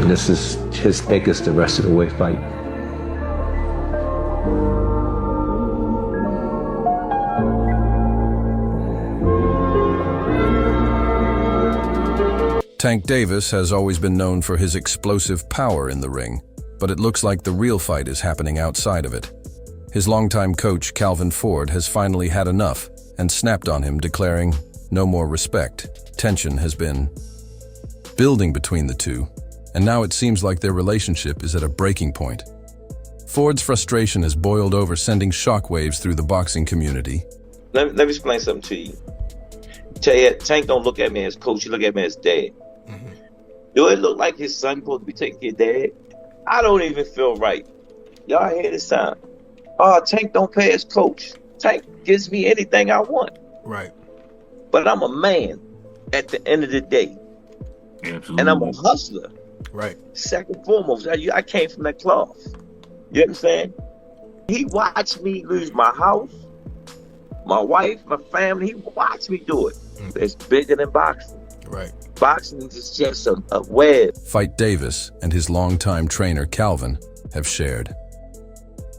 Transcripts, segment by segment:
And this is his take us the rest of the way fight. Tank Davis has always been known for his explosive power in the ring, but it looks like the real fight is happening outside of it. His longtime coach, Calvin Ford, has finally had enough and snapped on him, declaring, "No more respect." Tension has been building between the two, and now it seems like their relationship is at a breaking point. Ford's frustration has boiled over, sending shockwaves through the boxing community. Let me explain something to you. Tell you, Tank don't look at me as coach, he look at me as dad. Do it look like his son supposed to be taking care of dad? I don't even feel right. Y'all hear this time? Oh, Tank don't pay his coach. Tank gives me anything I want. Right. But I'm a man at the end of the day. Absolutely. And I'm a hustler. Right. Second and foremost, I came from that cloth. You understand? He watched me lose my house, my wife, my family. He watched me do it. It's bigger than boxing. Right. Boxing is just a web. Fight Davis and his longtime trainer Calvin have shared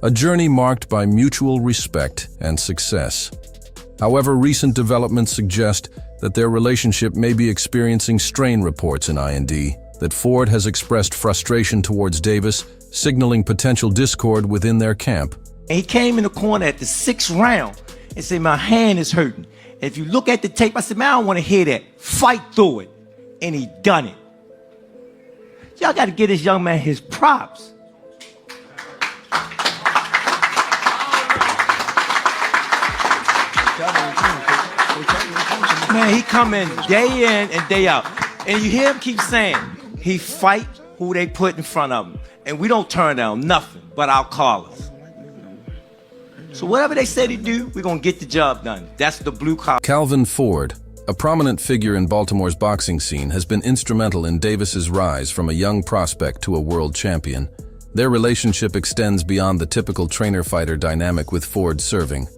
a journey marked by mutual respect and success. However, recent developments suggest that their relationship may be experiencing strain. Reports in IND that Ford has expressed frustration towards Davis, signaling potential discord within their camp. And he came in the corner at the 6th round and said, "My hand is hurting." If you look at the tape, I said, "Man, I don't want to hear that. Fight through it." And he done it. Y'all got to give this young man his props. Man, he come in day in and day out. And you hear him keep saying, he fight who they put in front of him. And we don't turn down nothing but our callers. So whatever they say to do, we're going to get the job done. That's the blue collar. Calvin Ford, a prominent figure in Baltimore's boxing scene, has been instrumental in Davis's rise from a young prospect to a world champion. Their relationship extends beyond the typical trainer-fighter dynamic, with Ford serving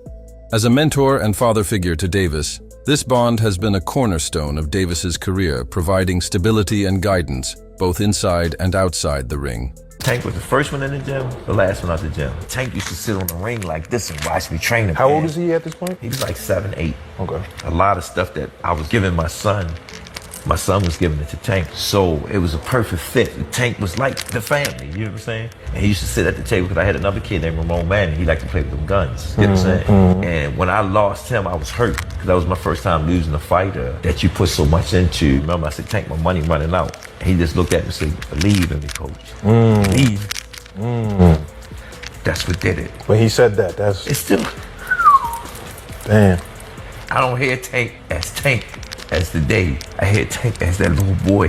as a mentor and father figure to Davis. This bond has been a cornerstone of Davis's career, providing stability and guidance, both inside and outside the ring. Tank was the first one in the gym, the last one out the gym. Tank used to sit on the ring like this and watch me train him. How old is he at this point? He was like 7, 8. Okay. A lot of stuff that I was giving my son was giving it to Tank. So it was a perfect fit. Tank was like the family, you know what I'm saying? And he used to sit at the table because I had another kid named Ramon Manning. He liked to play with them guns, you know what I'm saying? And when I lost him, I was hurt because that was my first time losing a fighter that you put so much into. Remember, I said, "Tank, my money running out." And he just looked at me and said, "Believe in me, coach. Believe." That's what did it. When he said that, that's... It's still... Damn. I don't hear Tank as the day. I hear Tank as that little boy.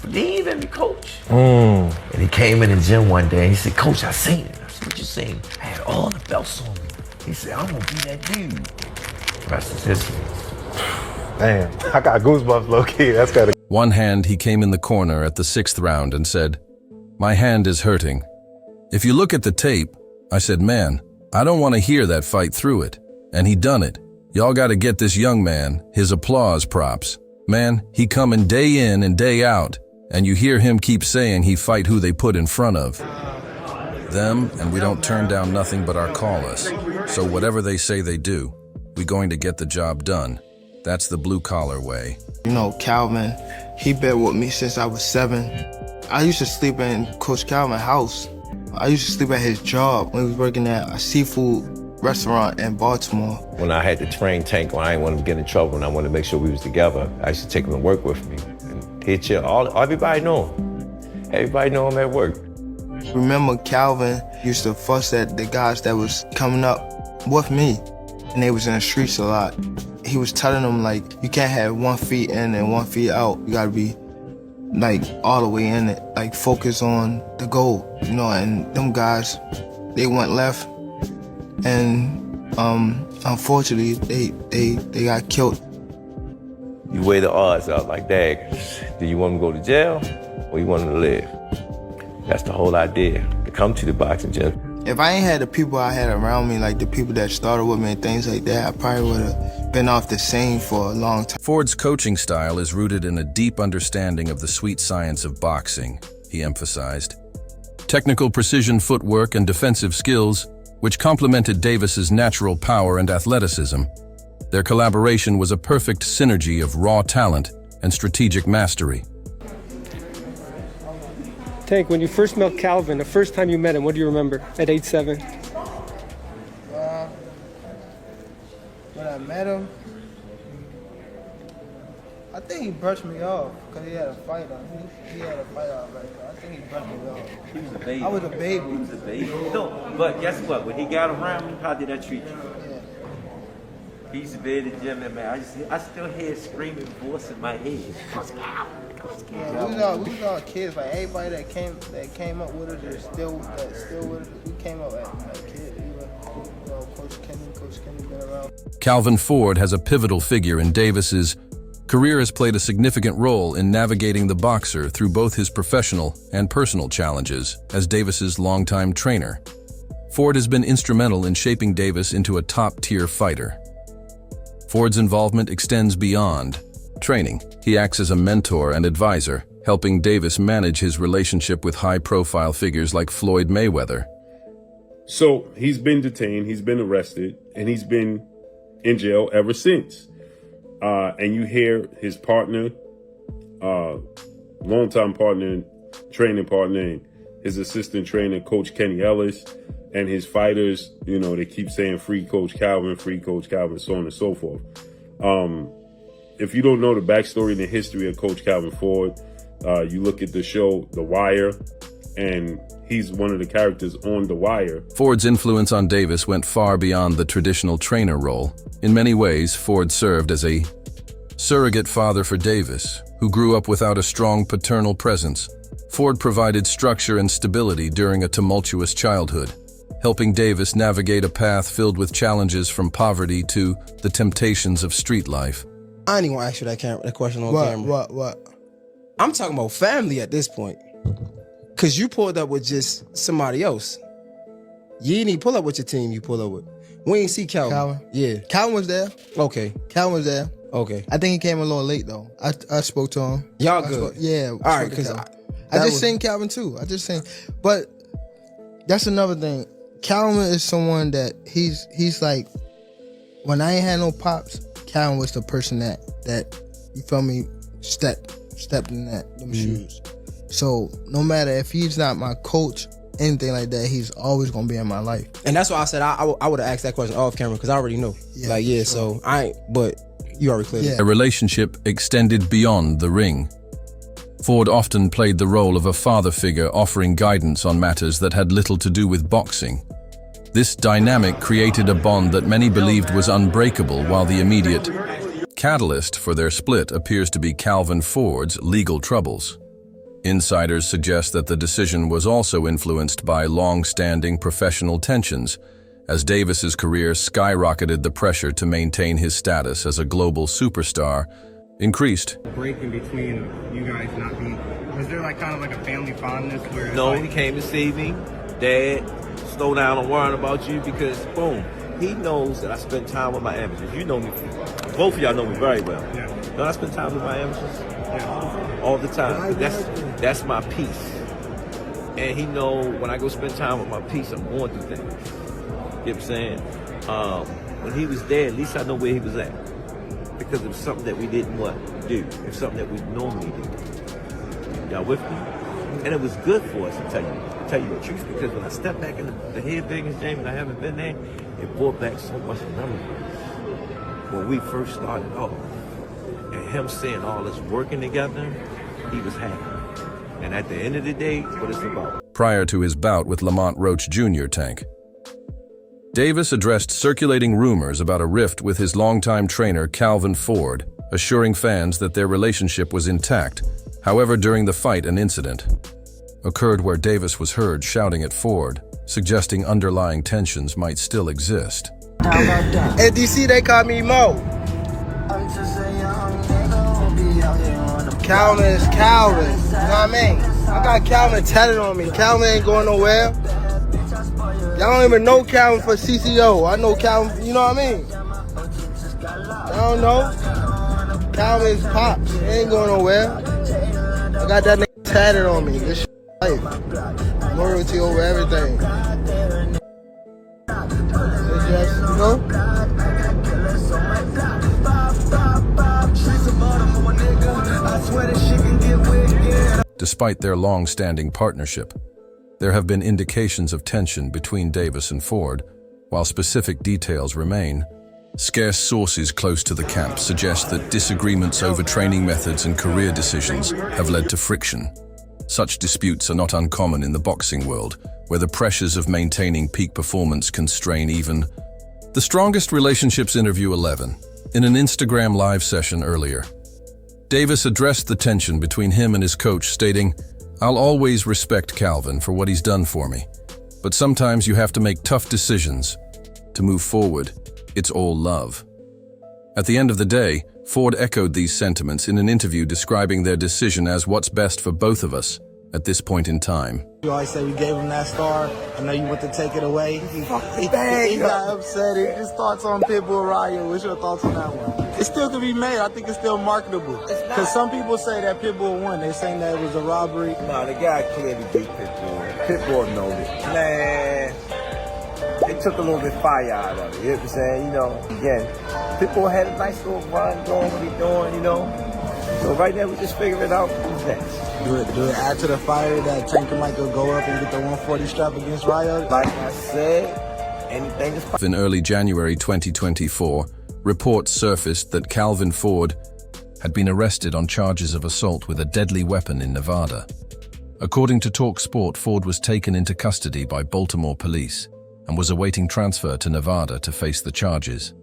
Believe in me, coach. And he came in the gym one day and he said, "Coach, I seen it." I said, "What you seen?" "I had all the belts on me." He said, "I'm gonna be that dude." The rest is history. Damn. I got goosebumps, low-key. That's gotta... One hand, he came in the corner at the 6th round and said, "My hand is hurting." If you look at the tape, I said, "Man, I don't want to hear that fight through it." And he done it. Y'all got to get this young man his applause props. Man, he coming day in and day out, and you hear him keep saying he fight who they put in front of them, and we don't turn down nothing but our callers. So whatever they say they do, we going to get the job done. That's the blue collar way. You know, Calvin, he been with me since I was 7. I used to sleep in Coach Calvin's house. I used to sleep at his job when he was working at a seafood restaurant in Baltimore. When I had to train Tank, when I didn't want him to get in trouble and I wanted to make sure we was together, I used to take him to work with me. And he'd chill. Everybody know him. Everybody know him at work. Remember, Calvin used to fuss at the guys that was coming up with me, and they was in the streets a lot. He was telling them, like, you can't have 1 foot in and 1 foot out. You gotta be, like, all the way in it. Like, focus on the goal, you know, and them guys, they went left. And unfortunately, they got killed. You weigh the odds out like that. Do you want him to go to jail or you want him to live? That's the whole idea, to come to the boxing gym. If I ain't had the people I had around me, like the people that started with me and things like that, I probably would have been off the scene for a long time. Ford's coaching style is rooted in a deep understanding of the sweet science of boxing. he emphasized. Technical precision footwork and defensive skills, which complemented Davis's natural power and athleticism. Their collaboration was a perfect synergy of raw talent and strategic mastery. Tank, when you first met Calvin, the first time you met him, what do you remember at age 7? When I met him, I think he brushed me off because he had a fight on. He had a fight on right there. I think he brushed me off. He was a baby. I was a baby. He was a baby. No, but guess what? When he got around me, how did that treat you? Yeah. He used to be in the gym, and man, I still hear his screaming voice in my head. Yeah, we was all kids. Like everybody that came up with us, that still with us. We came up as kids. Coach Kenny been around. Calvin Ford has a pivotal figure in Davis's career, has played a significant role in navigating the boxer through both his professional and personal challenges as Davis's longtime trainer. Ford has been instrumental in shaping Davis into a top-tier fighter. Ford's involvement extends beyond training. He acts as a mentor and advisor, helping Davis manage his relationship with high-profile figures like Floyd Mayweather. So he's been detained, he's been arrested, and he's been in jail ever since. And you hear his partner, longtime partner, training partner, and his assistant trainer, Coach Kenny Ellis, and his fighters, you know, they keep saying free Coach Calvin, so on and so forth. If you don't know the backstory and the history of Coach Calvin Ford, you look at the show The Wire, and he's one of the characters on The Wire. Ford's influence on Davis went far beyond the traditional trainer role. In many ways, Ford served as a surrogate father for Davis, who grew up without a strong paternal presence. Ford provided structure and stability during a tumultuous childhood, helping Davis navigate a path filled with challenges from poverty to the temptations of street life. I ain't even gonna ask you that question on camera. What? I'm talking about family at this point. Cause you pulled up with just somebody else. You didn't even pull up with your team you pulled up with. We ain't see Calvin. Yeah. Calvin was there. Okay. Calvin was there. Okay. I think he came a little late though. I spoke to him. Y'all good? Yeah. All right, because I just seen Calvin too. But that's another thing. Calvin is someone that he's like, when I ain't had no pops, Calvin was the person that you feel me stepped in them shoes. So no matter if he's not my coach, anything like that, he's always gonna be in my life. And that's why I said I would have asked that question off camera because I already know. Yeah, so I ain't, but you already cleared it. A relationship extended beyond the ring. Ford often played the role of a father figure, offering guidance on matters that had little to do with boxing. This dynamic created a bond that many believed was unbreakable, while the immediate catalyst for their split appears to be Calvin Ford's legal troubles. Insiders suggest that the decision was also influenced by long-standing professional tensions, as Davis's career skyrocketed. The pressure to maintain his status as a global superstar increased. Break in between you guys not being, was there like kind of like a family fondness where? No, he came to see me. Dad, slow down on worrying about you because, boom, he knows that I spend time with my amateurs. You know me, both of y'all know me very well. Yeah. Don't I spend time with my amateurs? Yeah. All the time. That's my peace. And he know when I go spend time with my peace, I'm going through things. You know what I'm saying? When he was there, at least I know where he was at. Because it was something that we didn't do. It was something that we normally do. Y'all with me? And it was good for us, to tell you the truth, because when I stepped back in the head biggest gym and I haven't been there, it brought back so much memories. When we first started off, and him seeing all us working together, he was happy. And at the end of the day, what it's about. Prior to his bout with Lamont Roach Jr. Tank, Davis addressed circulating rumors about a rift with his longtime trainer Calvin Ford, assuring fans that their relationship was intact. However, during the fight, an incident occurred where Davis was heard shouting at Ford, suggesting underlying tensions might still exist. At DC, they call me Mo. Calvin is Calvin. You know what I mean? I got Calvin tatted on me. Calvin ain't going nowhere. Y'all don't even know Calvin for CCO. I know Calvin, you know what I mean? Y'all don't know. Calvin is Pops. He ain't going nowhere. I got that nigga tatted on me. Life. Loyalty over everything. So just, you know? Despite their long-standing partnership, there have been indications of tension between Davis and Ford, while specific details remain. Scarce sources close to the camp suggest that disagreements over training methods and career decisions have led to friction. Such disputes are not uncommon in the boxing world, where the pressures of maintaining peak performance constrain even the strongest relationships. Interview 11. In an Instagram live session earlier, Davis addressed the tension between him and his coach, stating, "I'll always respect Calvin for what he's done for me, but sometimes you have to make tough decisions. To move forward, it's all love." At the end of the day, Ford echoed these sentiments in an interview describing their decision as what's best for both of us at this point in time. You always say we gave him that star. I know you want to take it away. He got upset. His thoughts on Pitbull Riot. What's your thoughts on that one? It still could be made. I think it's still marketable. Because some people say that Pitbull won. They're saying that it was a robbery. No, the guy clearly beat Pitbull. Pitbull knows it. Man, they took a little bit of fire out of it. You know what I'm saying? You know, again, Pitbull had a nice little run doing what he's doing, you know. So right now we just figuring out who's next. Do it add to the fire that Tank might go up and get the 140 strap against Ryo? Like I said, anything is possible. In early January 2024, reports surfaced that Calvin Ford had been arrested on charges of assault with a deadly weapon in Nevada. According to TalkSport, Ford was taken into custody by Baltimore police and was awaiting transfer to Nevada to face the charges.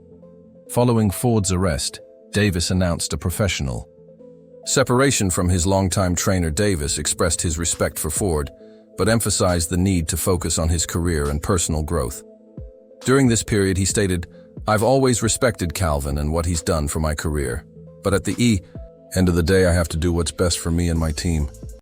Following Ford's arrest, Davis announced a professional separation from his longtime trainer. Davis expressed his respect for Ford, but emphasized the need to focus on his career and personal growth. During this period, he stated, "I've always respected Calvin and what he's done for my career, but at the end of the day, I have to do what's best for me and my team."